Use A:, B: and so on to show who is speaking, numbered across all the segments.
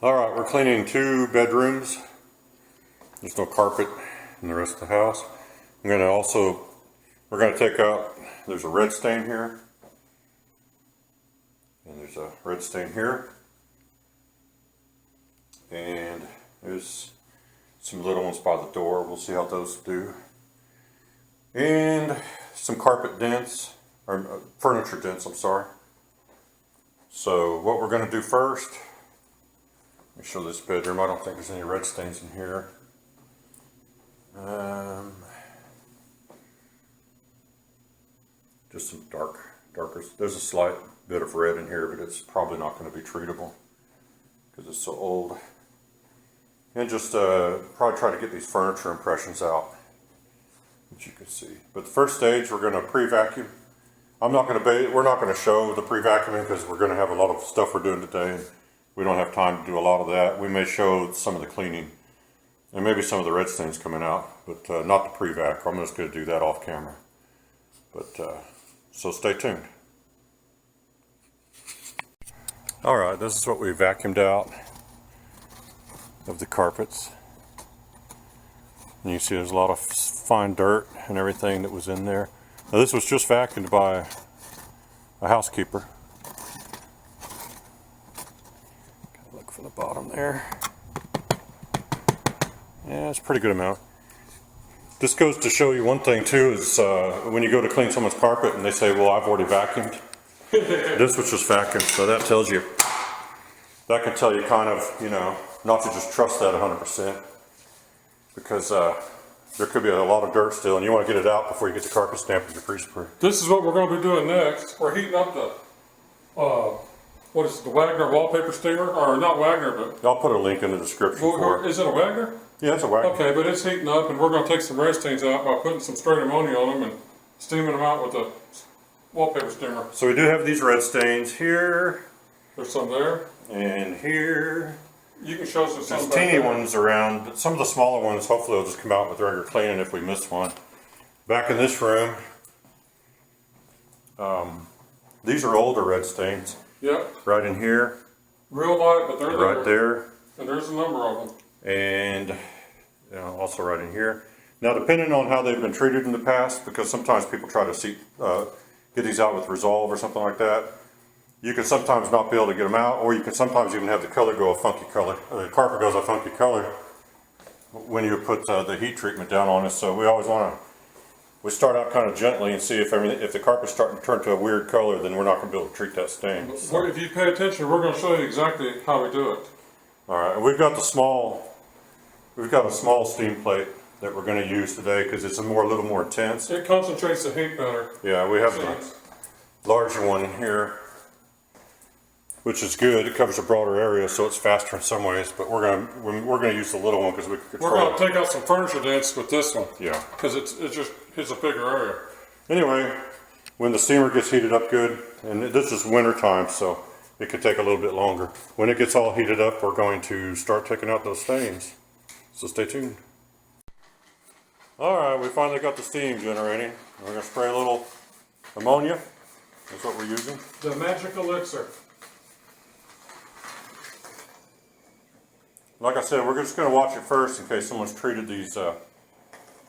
A: Alright, we're cleaning 2 bedrooms. There's no carpet in the rest of the house. We're going to take out, there's a red stain here. And there's a red stain here. And there's some little ones by the door. We'll see how those do. And some carpet dents, or furniture dents, I'm sorry. So what we're going to do first, let me show this bedroom. I don't think there's any red stains in here. Just some darker. There's a slight bit of red in here, but it's probably not going to be treatable because it's so old. And just probably try to get these furniture impressions out, as you can see. But the first stage, we're going to pre-vacuum. We're not going to show the pre-vacuuming because we're going to have a lot of stuff we're doing today. We don't have time to do a lot of that. We may show some of the cleaning and maybe some of the red stains coming out, but not the pre-vac. I'm just going to do that off camera. But so stay tuned. All right, this is what we vacuumed out of the carpets. And you see there's a lot of fine dirt and everything that was in there. Now this was just vacuumed by a housekeeper. Look from the bottom there. Yeah, it's a pretty good amount. This goes to show you one thing too, is when you go to clean someone's carpet and they say, well, I've already vacuumed. This was just vacuumed, so that tells you, that can tell you kind of, you know, not to just trust that 100%, because there could be a lot of dirt still and you want to get it out before you get the carpet stamped with your pre-spray.
B: This is what we're going to be doing next. We're heating up the, what is it, the Wagner wallpaper steamer? Or not Wagner, but...
A: I'll put a link in the description for it.
B: Is it a Wagner?
A: Yeah, it's a Wagner.
B: Okay, but it's heating up and we're going to take some red stains out by putting some straight ammonia on them and steaming them out with the wallpaper steamer.
A: So we do have these red stains here.
B: There's some there.
A: And here.
B: You can show us some
A: There's teeny ones around. Some of the smaller ones, hopefully they'll just come out with regular cleaning if we miss one. Back in this room, these are older red stains.
B: Yep.
A: Right in here.
B: Real light, but they're there.
A: Right there.
B: And there's a number of them.
A: And you know, also right in here. Now, depending on how they've been treated in the past, because sometimes people try to get these out with Resolve or something like that, you can sometimes not be able to get them out, or you can sometimes even have the color go a funky color. The carpet goes a funky color when you put the heat treatment down on it. So we always we start out kind of gently and see if the carpet's starting to turn to a weird color, then we're not going to be able to treat that stain.
B: So. If you pay attention, we're going to show you exactly how we do it.
A: All right, we've got a small steam plate that we're going to use today because it's a little more intense.
B: It concentrates the heat better.
A: Yeah, we have the larger one in here, which is good. It covers a broader area, so it's faster in some ways. But we're gonna use the little one because we can control.
B: We're gonna take out some furniture dents with this one.
A: Yeah,
B: because it just hits a bigger area.
A: Anyway, when the steamer gets heated up good, and this is winter time, so it could take a little bit longer. When it gets all heated up, we're going to start taking out those stains. So stay tuned. All right, we finally got the steam generating. We're gonna spray a little ammonia. That's what we're using.
B: The magic elixir.
A: Like I said, we're just going to watch it first in case someone's treated these.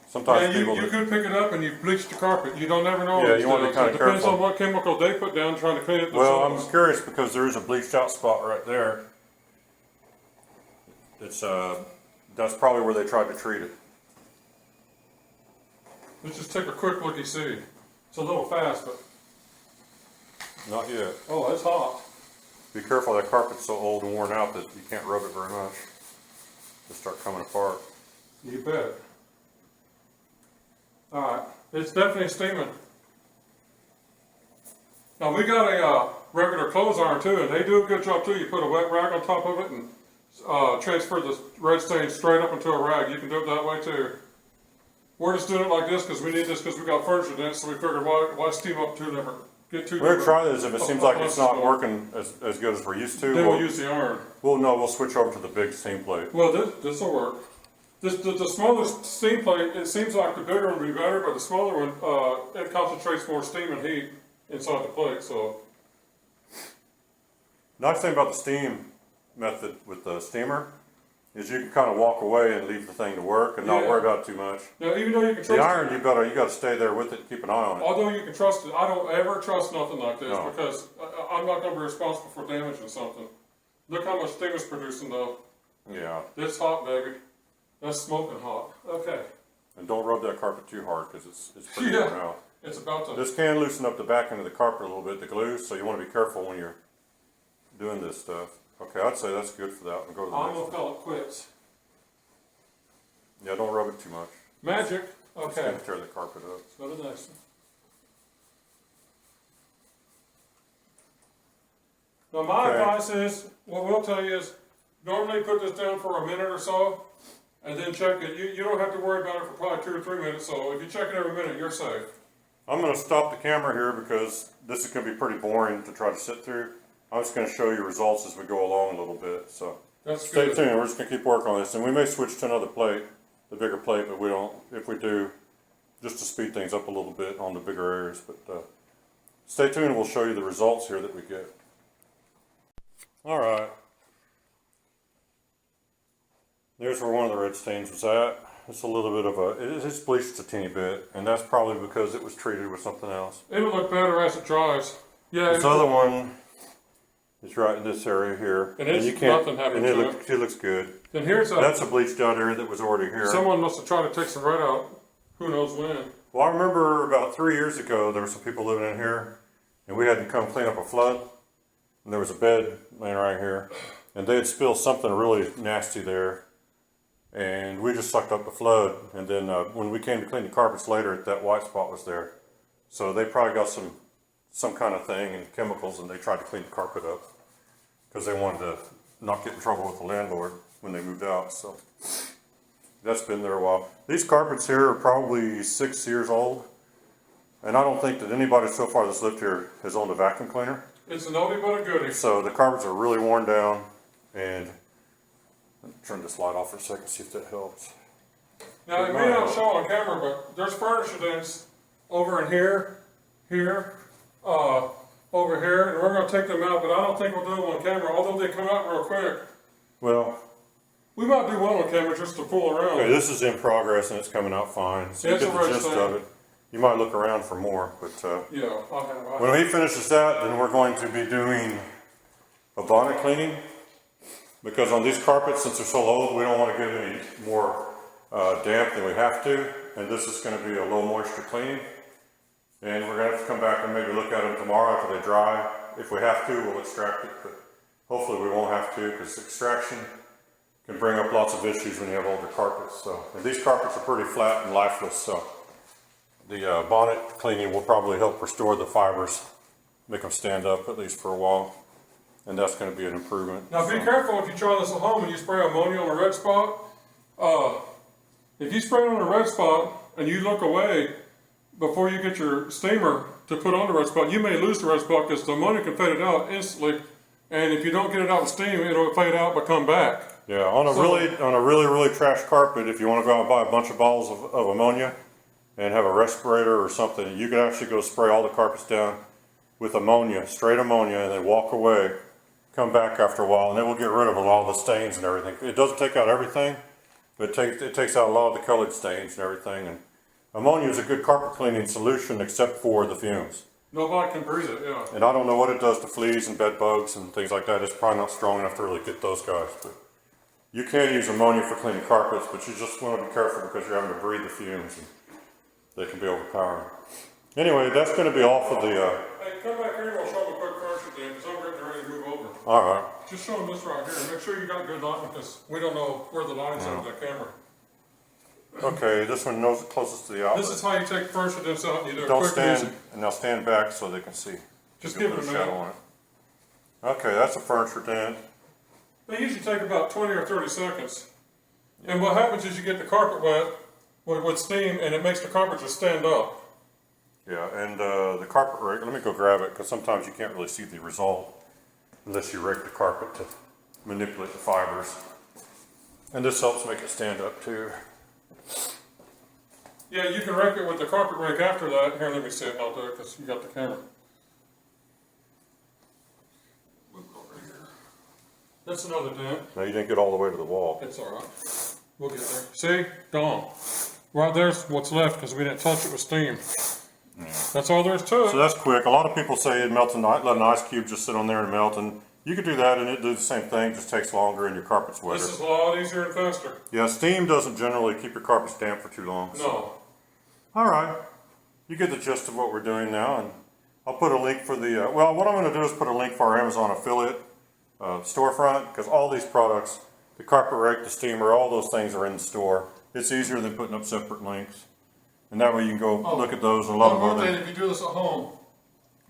A: Sometimes people.
B: You could pick it up and you bleach the carpet. You don't ever know.
A: Yeah, you want to be kind of careful.
B: Depends on what chemical they put down trying to clean it themselves.
A: Well, I'm curious because there is a bleached out spot right there. It's that's probably where they tried to treat it.
B: Let's just take a quick look-see. It's a little fast, but
A: not yet.
B: Oh, it's hot.
A: Be careful. That carpet's so old and worn out that you can't rub it very much. It'll start coming apart.
B: You bet. Alright, it's definitely steaming. Now we got a regular clothes iron too, and they do a good job too. You put a wet rag on top of it and transfer the red stain straight up into a rag. You can do it that way too. We're just doing it like this because we need this because we got furniture dents, so we figured why steam up two different.
A: We're going to try this. If it seems like it's not working as good as we're used to,
B: then we'll use the iron.
A: Well, no, we'll switch over to the big steam plate.
B: Well, this will work. The smaller steam plate, it seems like the bigger one would be better, but the smaller one, it concentrates more steam and heat inside the plate. So,
A: nice thing about the steam method with the steamer is you can kind of walk away and leave the thing to work and not
B: Yeah.
A: worry about it too much.
B: Now, even though you can trust
A: The iron, you gotta stay there with it and keep an eye on it.
B: although you can trust it, I don't ever trust nothing like this
A: No.
B: because I'm not going to be responsible for damaging something. Look how much steam it's producing though.
A: Yeah.
B: It's hot, baby. That's smoking hot. Okay.
A: And don't rub that carpet too hard because it's pretty
B: Yeah.
A: worn out.
B: It's about to.
A: This can loosen up the back end of the carpet a little bit, the glue, so you want to be careful when you're doing this stuff. Okay, I'd say that's good for that. And go to the
B: I'm
A: next
B: going
A: one.
B: to call it quits.
A: Yeah, don't rub it too much.
B: Magic.
A: It's
B: Okay.
A: going to tear the carpet up.
B: Go to the next one. Now, my
A: Okay.
B: advice is, what we'll tell you is, normally put this down for a minute or so, and then check it. You don't have to worry about it for probably 2 or 3 minutes, so if you check it every minute, you're safe.
A: I'm going to stop the camera here because this is going to be pretty boring to try to sit through. I'm just going to show you results as we go along a little bit. So
B: That's
A: stay
B: good.
A: tuned. We're just going to keep working on this, and we may switch to another plate, the bigger plate, but we don't. If we do, just to speed things up a little bit on the bigger areas. But stay tuned. We'll show you the results here that we get. All right. There's where one of the red stains was at. It's a little bit of a, it's bleached a teeny bit, and that's probably because it was treated with something else.
B: It'll look better as it dries. Yeah.
A: This other one is right in this area here.
B: And it's nothing happened
A: and
B: to
A: it looks good.
B: Then here's
A: That's a bleached out area that was already here.
B: someone must have tried to take some red out. Who knows when?
A: Well, I remember about 3 years ago, there were some people living in here, and we had to come clean up a flood. And there was a bed laying right here, and they had spilled something really nasty there. And we just sucked up the flood, and then when we came to clean the carpets later, that white spot was there. So they probably got some kind of thing and chemicals, and they tried to clean the carpet up because they wanted to not get in trouble with the landlord when they moved out. So that's been there a while. These carpets here are probably 6 years old, and I don't think that anybody so far that's lived here has owned a vacuum cleaner.
B: It's an oldie but a goodie.
A: So the carpets are really worn down, and let me turn this light off for a second, see if that helps.
B: Now, it may not show on camera, but there's furniture dents over in here, over here, and we're going to take them out, but I don't think we'll do them on camera, although they come out real quick.
A: Well,
B: We might do one on camera just to fool around.
A: okay, this is in progress and it's coming out fine. So you
B: It's
A: get
B: a
A: the
B: road
A: gist
B: stain.
A: of it. You might look around for more, but
B: Yeah, I'll have
A: when he finishes that, then we're going to be doing a bonnet cleaning. Because on these carpets, since they're so old, we don't want to get any more damp than we have to. And this is going to be a low moisture cleaning. And we're going to have to come back and maybe look at them tomorrow after they dry. If we have to, we'll extract it, but hopefully we won't have to, because extraction can bring up lots of issues when you have older carpets. So, and these carpets are pretty flat and lifeless, so the bonnet cleaning will probably help restore the fibers, make them stand up at least for a while, and that's going to be an improvement.
B: Now be careful if you try this at home and you spray ammonia on a red spot. If you spray it on a red spot and you look away before you get your steamer to put on the red spot, you may lose the red spot because the ammonia can fade it out instantly. And if you don't get it out with steam, it'll fade out but come back.
A: Yeah, on a really trash carpet, if you want to go out and buy a bunch of bottles of ammonia and have a respirator or something, you could actually go spray all the carpets down with ammonia, straight ammonia, and then walk away, come back after a while, and it will get rid of all the stains and everything. It doesn't take out everything, but it takes out a lot of the colored stains and everything. And ammonia is a good carpet cleaning solution except for the fumes.
B: Nobody can breathe it, yeah.
A: And I don't know what it does to fleas and bed bugs and things like that. It's probably not strong enough to really get those guys. But you can use ammonia for cleaning carpets, but you just want to be careful because you're having to breathe the fumes and they can be overpowering. Anyway, that's going to be all for the...
B: Hey, come back here and we'll show them a quick furniture thing because I'm getting ready to move over.
A: all right.
B: Just show them this right here. Make sure you got good lighting because we don't know where the lighting's at with that camera.
A: Okay, this one knows closest to the outlet.
B: This is how you take furniture dents out and you do it
A: Don't
B: quick and
A: stand,
B: easy.
A: and now stand back so they can see.
B: Just
A: You can
B: give it
A: put
B: a
A: shadow
B: minute.
A: on it. Okay, that's a furniture dent.
B: They usually take about 20 or 30 seconds. And what happens is you get the carpet wet with steam and it makes the carpet just stand up.
A: Yeah, and the carpet rake, let me go grab it because sometimes you can't really see the result unless you rake the carpet to manipulate the fibers. And this helps make it stand up too.
B: Yeah, you can rake it with the carpet rake after that. Here, let me see it. I'll do it because you got the camera. Move over here. That's another dent.
A: Now you didn't get all the way to the wall.
B: It's all right. We'll get there. See? Gone. Right there's what's left because we didn't touch it with steam.
A: Yeah.
B: That's all there is to it.
A: So that's quick. A lot of people say it melts let an ice cube just sit on there and melt, and you could do that and it does the same thing, just takes longer and your carpet's wetter.
B: This is a lot easier and faster.
A: Yeah, steam doesn't generally keep your carpets damp for too long. So.
B: No.
A: All right. You get the gist of what we're doing now, and I'll put a link for the, well, what I'm going to do is put a link for our Amazon affiliate storefront, because all these products, the carpet rake, the steamer, all those things are in the store. It's easier than putting up separate links. And that way you can go look at those and a lot of
B: One more
A: other.
B: thing, if you do this at home,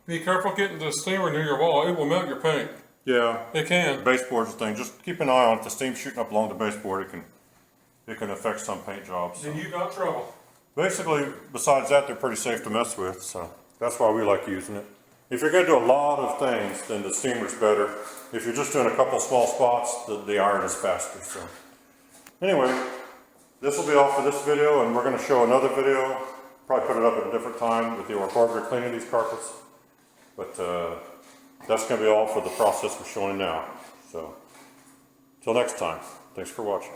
B: be careful getting the steamer near your wall. It will melt your paint.
A: Yeah.
B: It can.
A: Baseboard's the thing. Just keep an eye on it. If the steam's shooting up along the baseboard, it can affect some paint jobs. So.
B: Then you got trouble.
A: Basically, besides that, they're pretty safe to mess with, so that's why we like using it. If you're going to do a lot of things, then the steamer's better. If you're just doing a couple small spots, the iron is faster. So, anyway, this will be all for this video, and we're going to show another video. Probably put it up at a different time with the Wagner cleaning these carpets. But that's going to be all for the process we're showing now. So, till next time, thanks for watching.